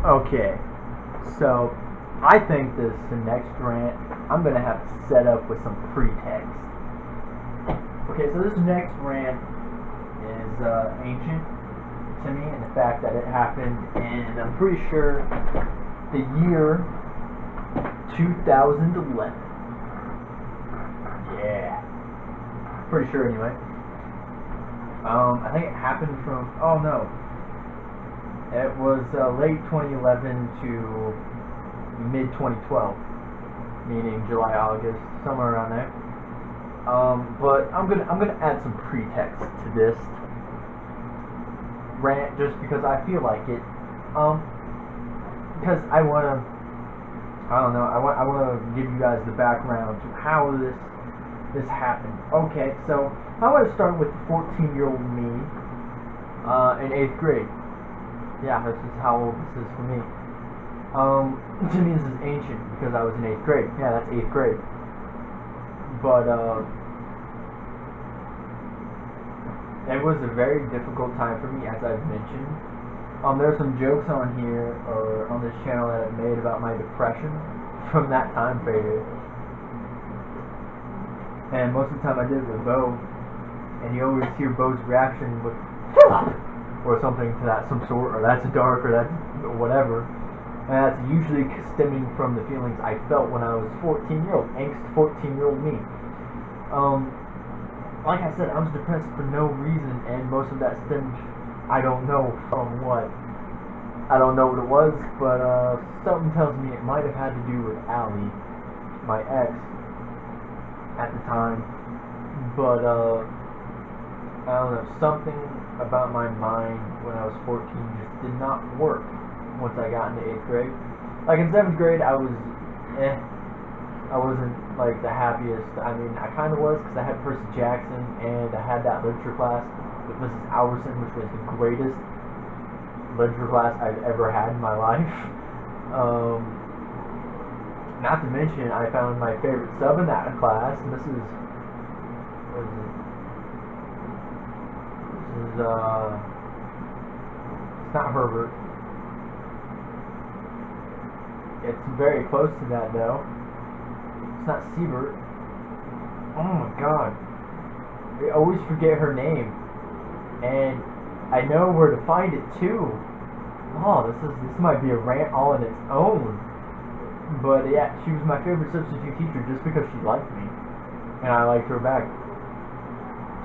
Okay, so I think this next rant I'm gonna have to set up with some pretext. Okay, so this next rant is ancient to me, and the fact that it happened in, I'm pretty sure, the year 2011. Yeah, pretty sure anyway. I think it happened from, oh no, it was late 2011 to mid 2012, meaning July, August, somewhere around there. But I'm gonna add some pretext to this rant just because I feel like it. Because I don't know, I wanna give you guys the background to how this happened. Okay, so I want to start with the 14-year-old me in 8th grade. Yeah, this is how old this is for me. To me this is ancient because I was in 8th grade. Yeah, that's 8th grade. But it was a very difficult time for me, as I've mentioned. There are some jokes on here or on this channel that I've made about my depression from that time period. And most of the time I did it with Bo, and you always hear Bo's reaction with or something to that some sort, or that's dark, or that's whatever. And that's usually stemming from the feelings I felt when I was 14-year-old, angst 14-year-old me. Like I said, I was depressed for no reason, and most of that stemmed, I don't know from what. I don't know what it was, but something tells me it might have had to do with Allie, my ex, at the time. But I don't know, something about my mind when I was 14 just did not work once I got into 8th grade. Like in 7th grade, I was I wasn't like the happiest. I mean, I kind of was because I had Percy Jackson and I had that literature class with Mrs. Alverson, which was the greatest literature class I've ever had in my life. Not to mention, I found my favorite sub in that class, Mrs. What is it? This is it's not Herbert. It's very close to that though. It's not Siebert. Oh my god. I always forget her name. And I know where to find it too. Oh, this might be a rant all on its own. But yeah, she was my favorite substitute teacher just because she liked me. And I liked her back.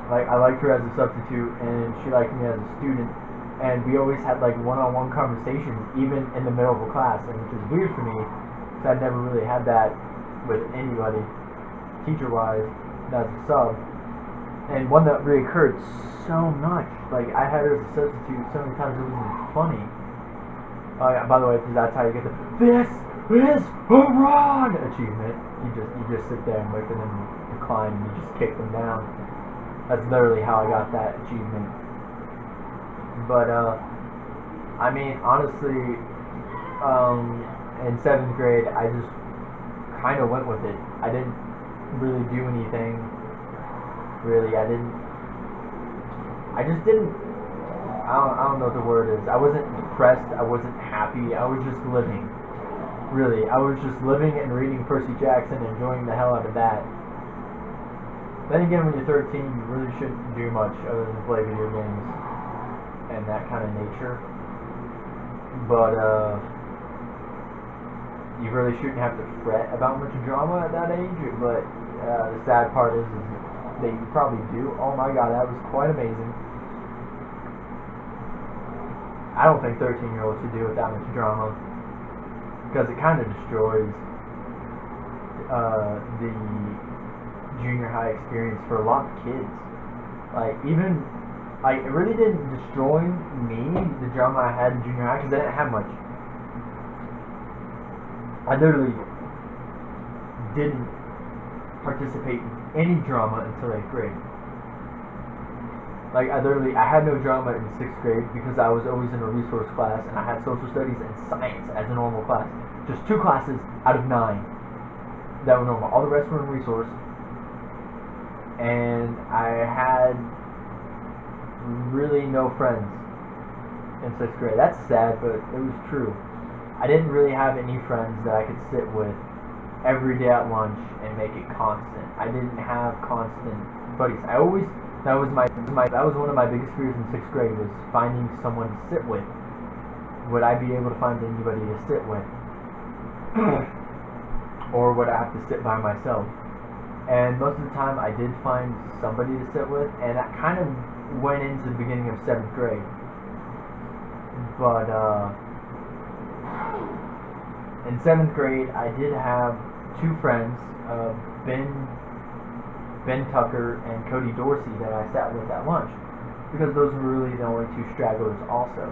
Like, I liked her as a substitute and she liked me as a student. And we always had like one-on-one conversations even in the middle of a class, and which is weird for me because I'd never really had that with anybody teacher-wise as a sub. And one that reoccurred so much. Like, I had her as a substitute so many times it wasn't even funny. Yeah, by the way, that's how you get this is a run achievement. You just sit there and wait for them to climb and you just kick them down. That's literally how I got that achievement. But I mean, honestly, in 7th grade, I just kind of went with it. I didn't really do anything. Really, I just didn't. I don't know what the word is. I wasn't depressed. I wasn't happy. I was just living. Really, I was just living and reading Percy Jackson, enjoying the hell out of that. Then again, when you're 13, you really shouldn't do much other than play video games and that kind of nature. But you really shouldn't have to fret about much drama at that age. But the sad part is that you probably do. Oh my god, that was quite amazing. I don't think 13-year-olds should deal with that much drama because it kind of destroys the junior high experience for a lot of kids. Like, even like, it really didn't destroy me, the drama I had in junior high, because I didn't have much. I literally didn't participate in any drama until 8th grade. Like, I had no drama in 6th grade because I was always in a resource class, and I had social studies and science as a normal class. Just 2 classes out of 9 that were normal. All the rest were in resource. And I had really no friends in 6th grade. That's sad, but it was true. I didn't really have any friends that I could sit with every day at lunch and make it constant. I didn't have constant buddies. That was one of my biggest fears in 6th grade, was finding someone to sit with. Would I be able to find anybody to sit with? Or would I have to sit by myself? And most of the time I did find somebody to sit with, and that kind of went into the beginning of 7th grade. But in 7th grade I did have two friends, Ben Tucker and Cody Dorsey, that I sat with at lunch, because those were really the only two stragglers also.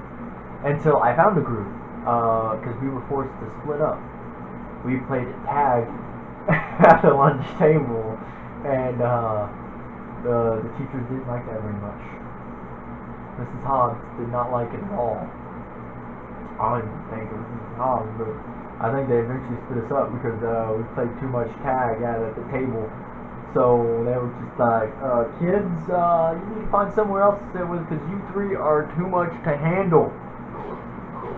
Until I found a group, because we were forced to split up. We played tag at the lunch table, and the teachers didn't like that very much. Mrs. Hobbs did not like it at all. I don't even think it was Mrs. Hobbs, but I think they eventually split us up because we played too much tag at the table. So they were just like, kids, you need to find somewhere else to sit with, because you three are too much to handle.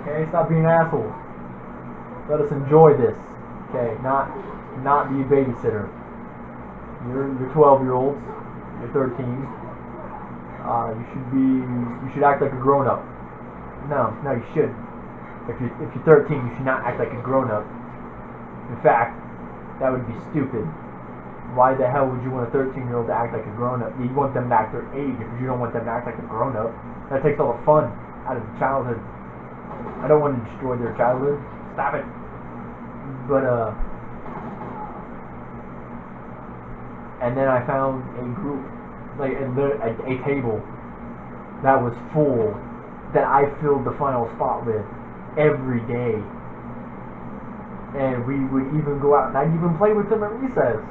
Okay, stop being assholes. Let us enjoy this. Okay, not be a babysitter. You're 12-year-olds. You're 13. You should act like a grown-up. No, you shouldn't. If you're 13, you should not act like a grown-up. In fact, that would be stupid. Why the hell would you want a 13-year-old to act like a grown-up? You want them to act their age, if you don't want them to act like a grown-up. That takes all the fun out of childhood. I don't want to destroy their childhood. Stop it. But and then I found a group, like a table that was full, that I filled the final spot with every day. And we would even go out, and I'd even play with them at recess.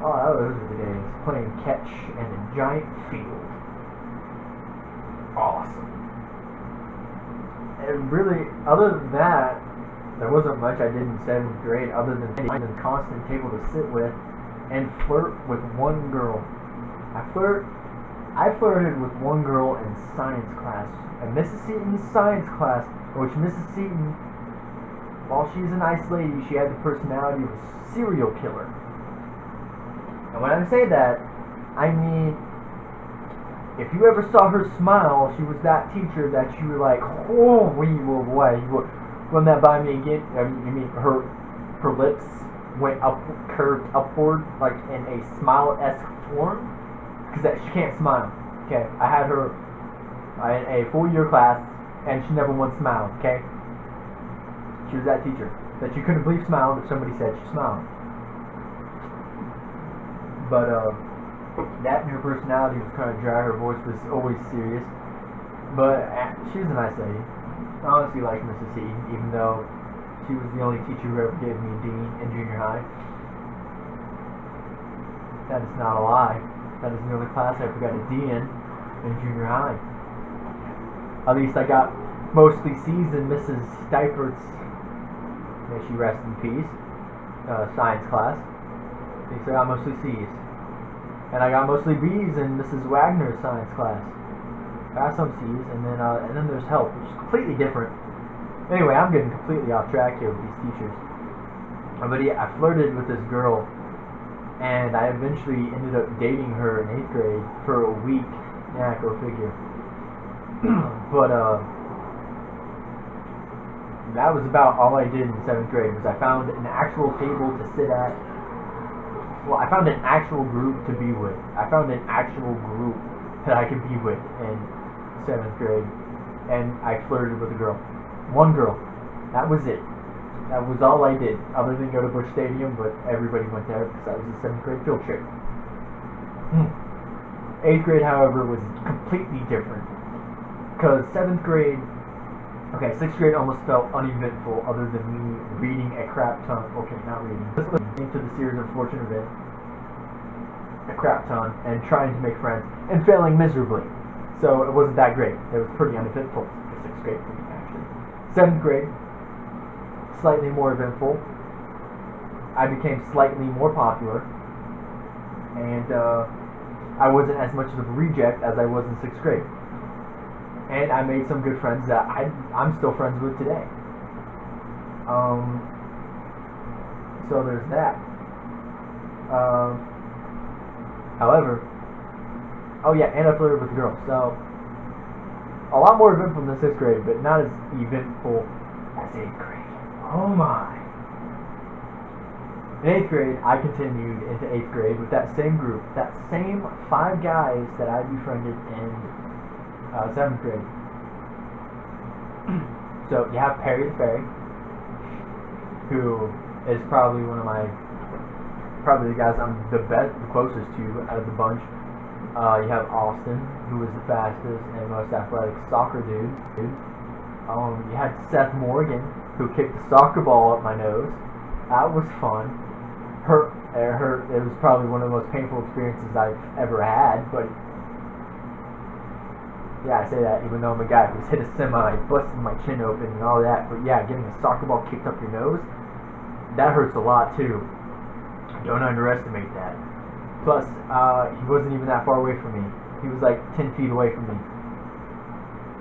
Oh, those were the days. Playing catch in a giant field. Awesome. And really, other than that, there wasn't much I did in 7th grade other than finding a constant table to sit with and flirt with one girl. I flirted with one girl in science class. In Mrs. Seaton's science class, in which Mrs. Seaton, while she's a nice lady, she had the personality of a serial killer. And when I say that, I mean, if you ever saw her smile, she was that teacher that you were like, holy boy, you would run that by me again. You mean her lips went up, curved upward, like in a smile-esque form? Because she can't smile. Okay, I had her in a full-year class, and she never once smiled. Okay, she was that teacher that you couldn't believe smiled if somebody said she smiled. But that and her personality was kind of dry. Her voice was always serious. But she was a nice lady. I honestly liked Mrs. C, even though she was the only teacher who ever gave me a D in junior high. That is not a lie. That is the only class I ever got a D in junior high. At least I got mostly C's in Mrs. Steipert's, may she rest in peace, science class. At least I got mostly C's. And I got mostly B's in Mrs. Wagner's science class. I got some C's, and then there's health, which is completely different. Anyway, I'm getting completely off track here with these teachers. But yeah, I flirted with this girl, and I eventually ended up dating her in 8th grade for a week. Yeah, go figure. But that was about all I did in 7th grade. Was I found an actual table to sit at. Well, I found an actual group to be with. I found an actual group that I could be with in 7th grade, and I flirted with a girl. One girl. That was it. That was all I did, other than go to Busch Stadium, but everybody went there because I was a 7th grade field trip. 8th grade, however, was completely different. Because 7th grade, 6th grade almost felt uneventful, other than me reading a crap ton. Okay, not reading. Listening to the series of Fortune Event a crap ton and trying to make friends and failing miserably. So it wasn't that great. It was pretty uneventful for 6th grade for me, actually. 7th grade, slightly more eventful. I became slightly more popular, and I wasn't as much of a reject as I was in 6th grade. And I made some good friends that I'm still friends with today. Um, so there's that. Um, however, oh yeah, and I flirted with a girl. So a lot more eventful than 6th grade, but not as eventful as 8th grade. Oh my. In 8th grade, I continued into 8th grade with that same group, that same 5 guys that I befriended in 7th grade. So you have Perry the Fairy, who is probably probably the guys I'm the closest to out of the bunch. You have Austin, who was the fastest and most athletic soccer dude. You had Seth Morgan, who kicked the soccer ball up my nose. That was fun. It was probably one of the most painful experiences I've ever had, but yeah, I say that even though I'm a guy who's hit a semi, busted my chin open and all that, but yeah, getting a soccer ball kicked up your nose, that hurts a lot too. Don't underestimate that. Plus, he wasn't even that far away from me. He was like 10 feet away from me.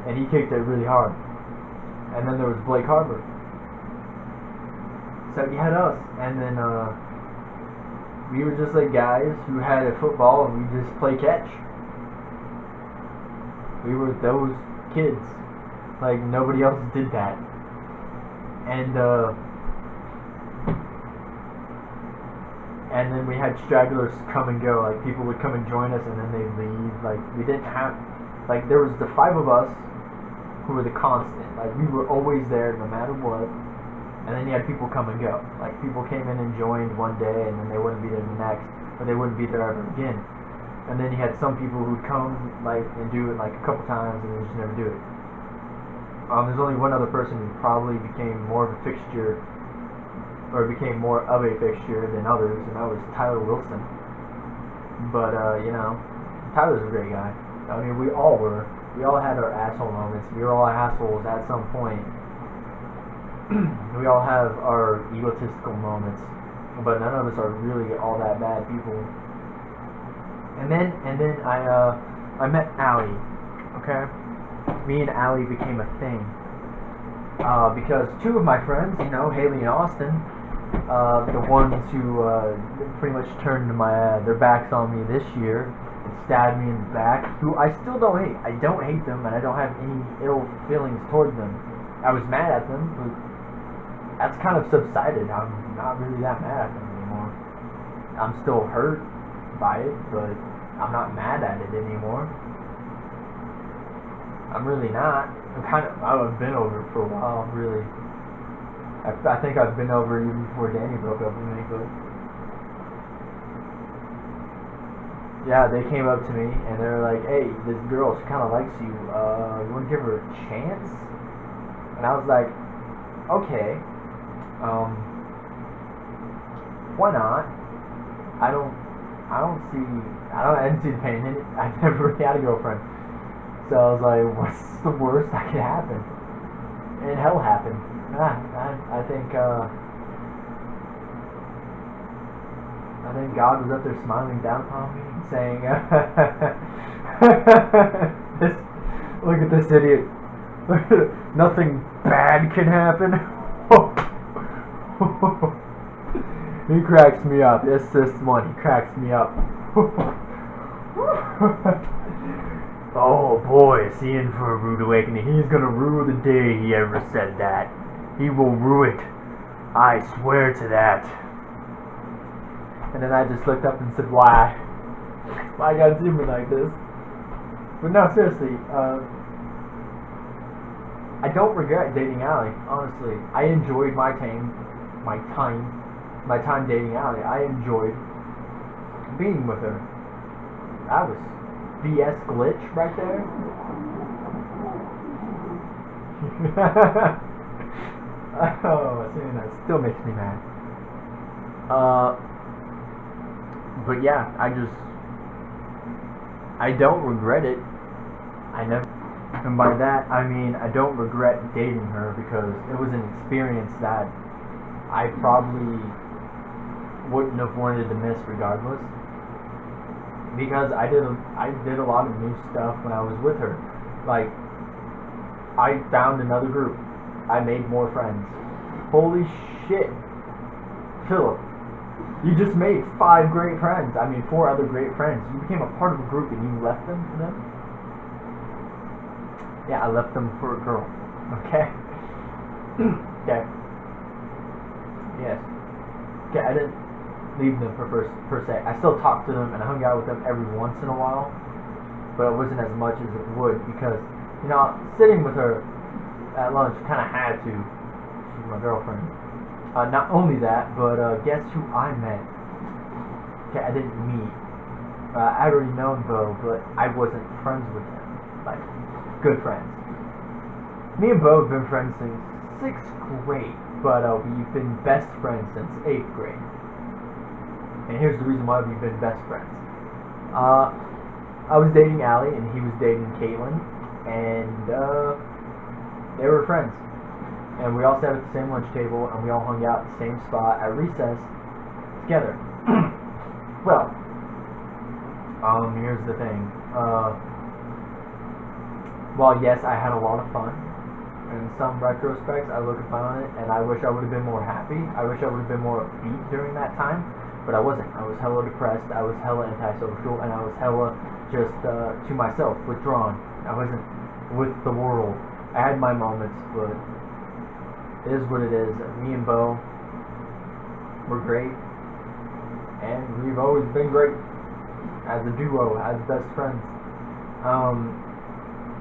And he kicked it really hard. And then there was Blake Harbor. So you had us, and then we were just like guys who had a football and we just play catch. We were those kids. Like nobody else did that. And then we had stragglers come and go. Like people would come and join us and then they'd leave. Like we didn't have, like there was the 5 of us who were the constant. Like we were always there no matter what. And then you had people come and go. Like people came in and joined one day and then they wouldn't be there the next, or they wouldn't be there ever again. And then you had some people who'd come like and do it like a couple times and then just never do it. There's only one other person who probably became more of a fixture, or became more of a fixture than others, and that was Tyler Wilson. But Tyler's a great guy. I mean, we all were. We all had our asshole moments. We were all assholes at some point. We all have our egotistical moments, but none of us are really all that bad people. And then I met Allie. Okay, me and Allie became a thing because 2 of my friends, Haley and Austin, the ones who pretty much turned their backs on me this year and stabbed me in the back, who I still don't hate. I don't hate them, and I don't have any ill feelings toward them. I was mad at them, but that's kind of subsided. I'm not really that mad at them anymore. I'm still hurt by it, but I'm not mad at it anymore. I'm really not. I've been over it for a while, really. I think I've been over it even before Danny broke up with me, but yeah, they came up to me and they were like, "Hey, this girl, she kind of likes you. You want to give her a chance?" And I was like, "Okay. Why not? I didn't see the pain in it. I never really had a girlfriend. So I was like, what's the worst that could happen?" And hell happened. I think God was up there smiling down upon me and saying, look at this idiot. Nothing bad can happen. He cracks me up. This one, he cracks me up. Oh boy, is he in for a rude awakening. He's gonna rue the day he ever said that. He will rue it. I swear to that. And then I just looked up and said, why? Why you gotta do me like this? But no, seriously, I don't regret dating Allie, honestly. I enjoyed my time dating Allie. I enjoyed being with her. That was BS glitch right there. Oh, seeing that still makes me mad. But yeah, I don't regret it. And by that I mean I don't regret dating her, because it was an experience that I probably wouldn't have wanted to miss regardless. Because I did a lot of new stuff when I was with her. Like, I found another group. I made more friends. Holy shit. Philip, you just made 5 great friends. I mean, 4 other great friends. You became a part of a group and you left them for them? Yeah, I left them for a girl. Okay? Okay. Yes. Okay, I didn't leave them per se. I still talked to them and I hung out with them every once in a while, but it wasn't as much as it would because, you know, sitting with her at lunch kind of had to. She's my girlfriend. Not only that, but guess who I met? Okay, I didn't meet. I already known Bo, but I wasn't friends with him. Like, good friends. Me and Bo have been friends since 6th grade, but we've been best friends since 8th grade. And here's the reason why we've been best friends. I was dating Allie, and he was dating Caitlin, and they were friends. And we all sat at the same lunch table, and we all hung out at the same spot at recess together. Well, here's the thing. While yes, I had a lot of fun, in some retrospects, I look upon it, and I wish I would have been more happy. I wish I would have been more upbeat during that time, but I wasn't. I was hella depressed, I was hella antisocial, and I was hella just to myself, withdrawn. I wasn't with the world. I had my moments, but it is what it is. Me and Bo were great, and we've always been great as a duo, as best friends.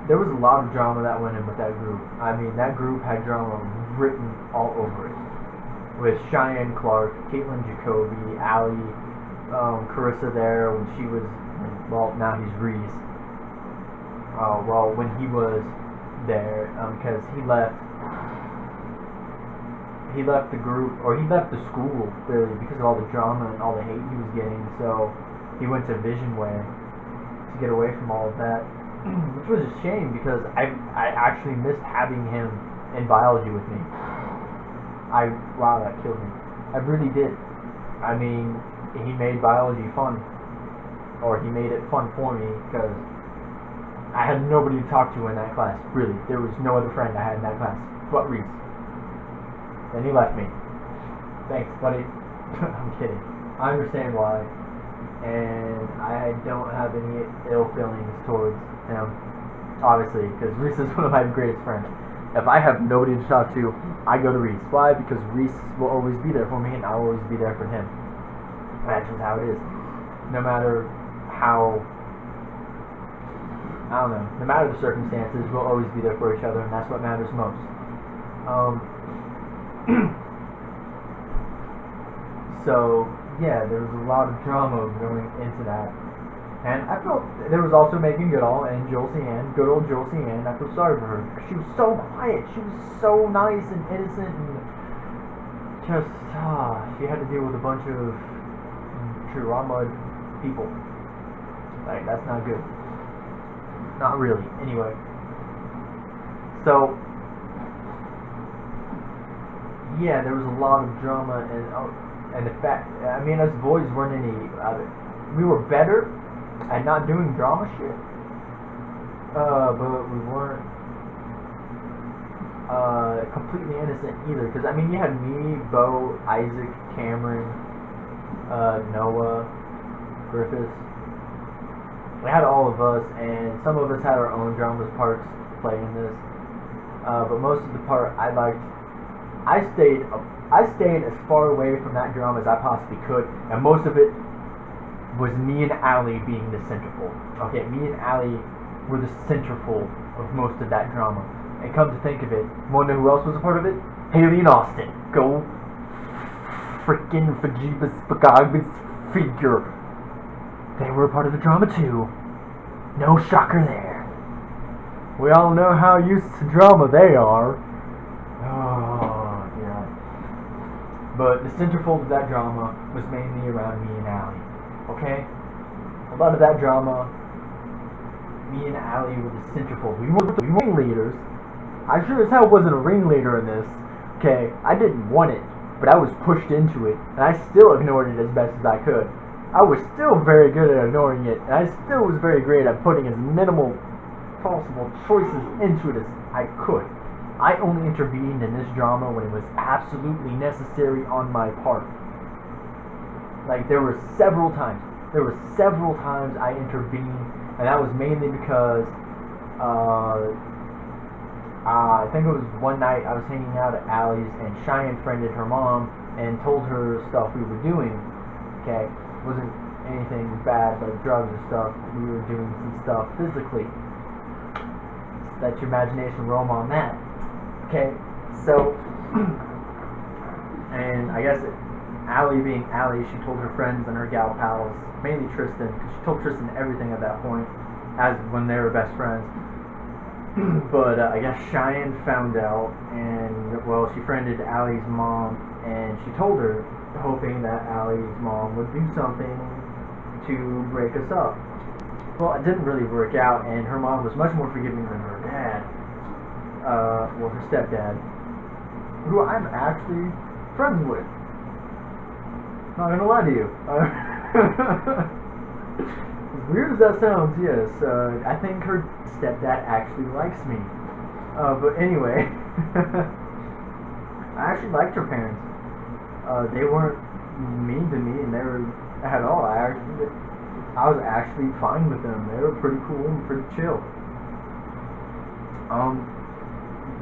There was a lot of drama that went in with that group. I mean, that group had drama written all over it. With Cheyenne Clark, Caitlin Jacoby, Allie, Carissa there when she was, well, now he's Reese. Well, when he was there, because he left the group, or he left the school, really, because of all the drama and all the hate he was getting, so he went to Vision Way to get away from all of that, which was a shame, because I actually missed having him in biology with me. Wow, that killed me. I really did. I mean, he made biology fun, or he made it fun for me, because I had nobody to talk to in that class, really. There was no other friend I had in that class, but Reese. Then he left me. Thanks, buddy. I'm kidding. I understand why. And I don't have any ill feelings towards him, obviously, because Reese is one of my greatest friends. If I have nobody to talk to, I go to Reese. Why? Because Reese will always be there for me, and I'll always be there for him. That's just how it is. No matter how, I don't know, no matter the circumstances, we'll always be there for each other, and that's what matters most. So, yeah, there was a lot of drama going into that. And I felt there was also Megan Goodall and Josie Ann, good old Josie Ann. I feel sorry for her because she was so quiet. She was so nice and innocent and just, she had to deal with a bunch of drama people. Like, that's not good. Not really. Anyway. So, yeah, there was a lot of drama and the fact, I mean, us boys weren't any, we were better at not doing drama shit, but we weren't completely innocent either, because, I mean, you had me, Bo, Isaac, Cameron, Noah, Griffiths. We had all of us, and some of us had our own drama parts to play in this, but most of the part I stayed as far away from that drama as I possibly could, and most of it was me and Allie being the centerfold. Okay, me and Allie were the centerfold of most of that drama. And come to think of it, wanna know who else was a part of it? Haley and Austin. Go freaking Fajibas Bagabas figure. They were a part of the drama too. No shocker there. We all know how used to drama they are. Oh, yeah. But the centerfold of that drama was mainly around me and Allie. Okay? A lot of that drama, me and Allie were the centerfold. We were the ringleaders. I sure as hell wasn't a ringleader in this. Okay? I didn't want it, but I was pushed into it, and I still ignored it as best as I could. I was still very good at ignoring it, and I still was very great at putting as minimal possible choices into it as I could. I only intervened in this drama when it was absolutely necessary on my part. Like, there were several times. I intervened, and that was mainly because I think it was one night I was hanging out at Allie's, and Cheyenne friended her mom and told her stuff we were doing. Okay, it wasn't anything bad, like drugs or stuff. We were doing some stuff physically. So let your imagination roam on that. Okay, so and I guess Allie being Allie, she told her friends and her gal pals, mainly Tristan, because she told Tristan everything at that point, as when they were best friends. But I guess Cheyenne found out, and well, she friended Allie's mom, and she told her, hoping that Allie's mom would do something to break us up. Well, it didn't really work out, and her mom was much more forgiving than her dad, well, her stepdad, who I'm actually friends with. Not gonna lie to you. As weird as that sounds, yes, I think her stepdad actually likes me. But anyway, I actually liked her parents. They weren't mean to me, and they were at all. I was actually fine with them. They were pretty cool and pretty chill.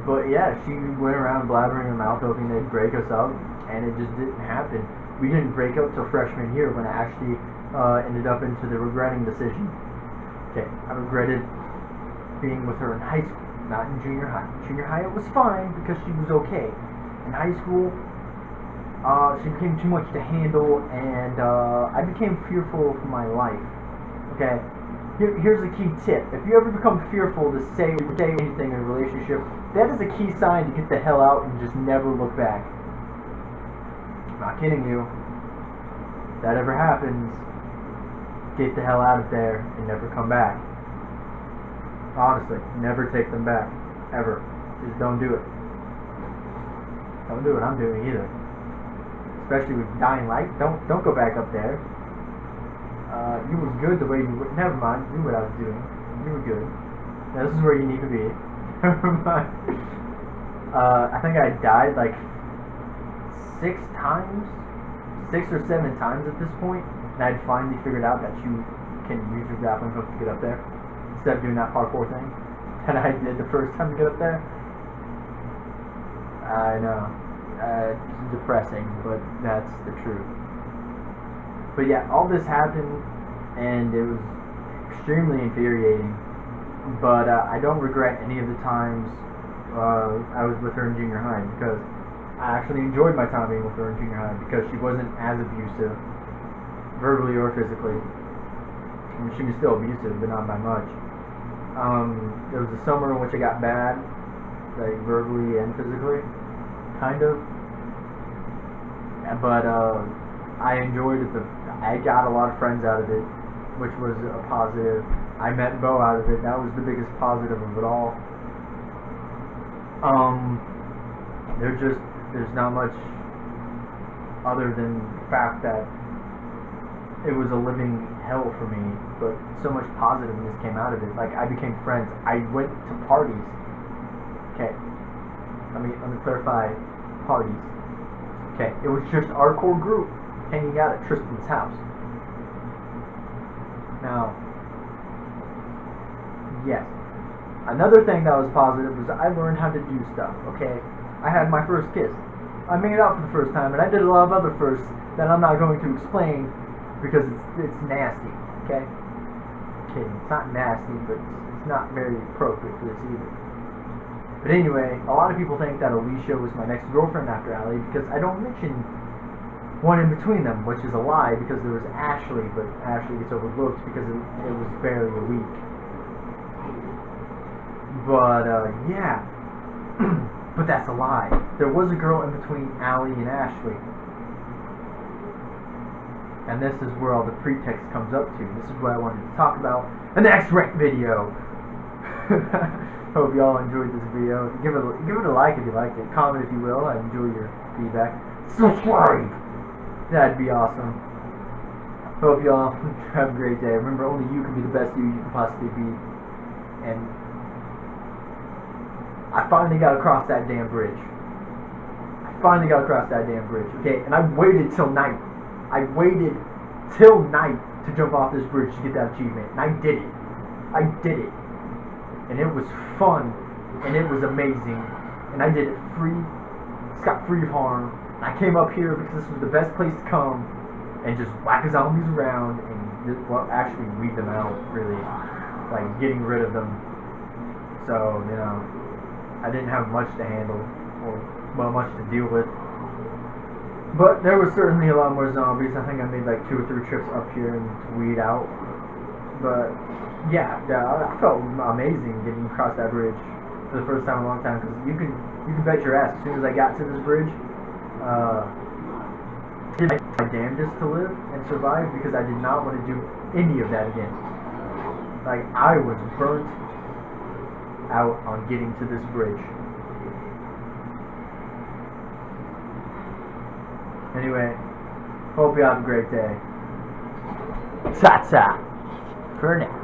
But yeah, she went around blabbering her mouth hoping they'd break us up, and it just didn't happen. We didn't break up till freshman year, when I actually ended up into the regretting decision. Okay, I regretted being with her in high school, not in junior high. Junior high, it was fine because she was okay. In high school, she became too much to handle, and I became fearful for my life. Okay, here's a key tip: if you ever become fearful to say anything in a relationship, that is a key sign to get the hell out and just never look back. I'm not kidding you. If that ever happens, get the hell out of there and never come back. Honestly, never take them back. Ever. Just don't do it. Don't do what I'm doing either. Especially with dying light. Don't go back up there. You were good the way you were. Never mind. You knew what I was doing. You were good. Now, this is where you need to be. Never mind. I think I died like 6 times. 6 or 7 times at this point. And I'd finally figured out that you can use your grappling hook to get up there, instead of doing that parkour thing that I did the first time to get up there. I know. It's depressing, but that's the truth. But yeah, all this happened, and it was extremely infuriating. But I don't regret any of the times I was with her in junior high, because I actually enjoyed my time being with her in junior high, because she wasn't as abusive, verbally or physically. I mean, she was still abusive, but not by much. There was a summer in which I got bad, like verbally and physically, kind of. But I enjoyed it. I got a lot of friends out of it, which was a positive. I met Bo out of it. That was the biggest positive of it all. There's not much other than the fact that it was a living hell for me, but so much positiveness came out of it. Like, I became friends. I went to parties. Okay, let me clarify parties. Okay, it was just our core group hanging out at Tristan's house. Now, yes, another thing that was positive was I learned how to do stuff. Okay, I had my first kiss. I made out for the first time, and I did a lot of other firsts that I'm not going to explain, because it's nasty, okay? Kidding, it's not nasty, but it's not very appropriate for this either. But anyway, a lot of people think that Alicia was my next girlfriend after Allie, because I don't mention one in between them, which is a lie, because there was Ashley, but Ashley gets overlooked because it was barely a week. But, yeah. But that's a lie. There was a girl in between Allie and Ashley. And this is where all the pretext comes up to. This is what I wanted to talk about in the next rant video. Hope y'all enjoyed this video. Give it a like if you liked it. Comment if you will. I enjoy your feedback. Subscribe! That'd be awesome. Hope y'all have a great day. Remember, only you can be the best you can possibly be. And I finally got across that damn bridge. Okay, and I waited till night. I waited till night to jump off this bridge to get that achievement, and I did it. And it was fun, and it was amazing, and I did it free, scot-free of harm. And I came up here because this was the best place to come and just whack zombies around and, well, actually weed them out, really, like getting rid of them. So, you know, I didn't have much to handle, or well, much to deal with. But there was certainly a lot more zombies. I think I made like 2 or 3 trips up here and to weed out. But yeah, I felt amazing getting across that bridge for the first time in a long time. Because you can bet your ass, as soon as I got to this bridge, I did my damnedest to live and survive, because I did not want to do any of that again. Like, I was burnt out on getting to this bridge. Anyway, hope you have a great day. Ta-ta for now.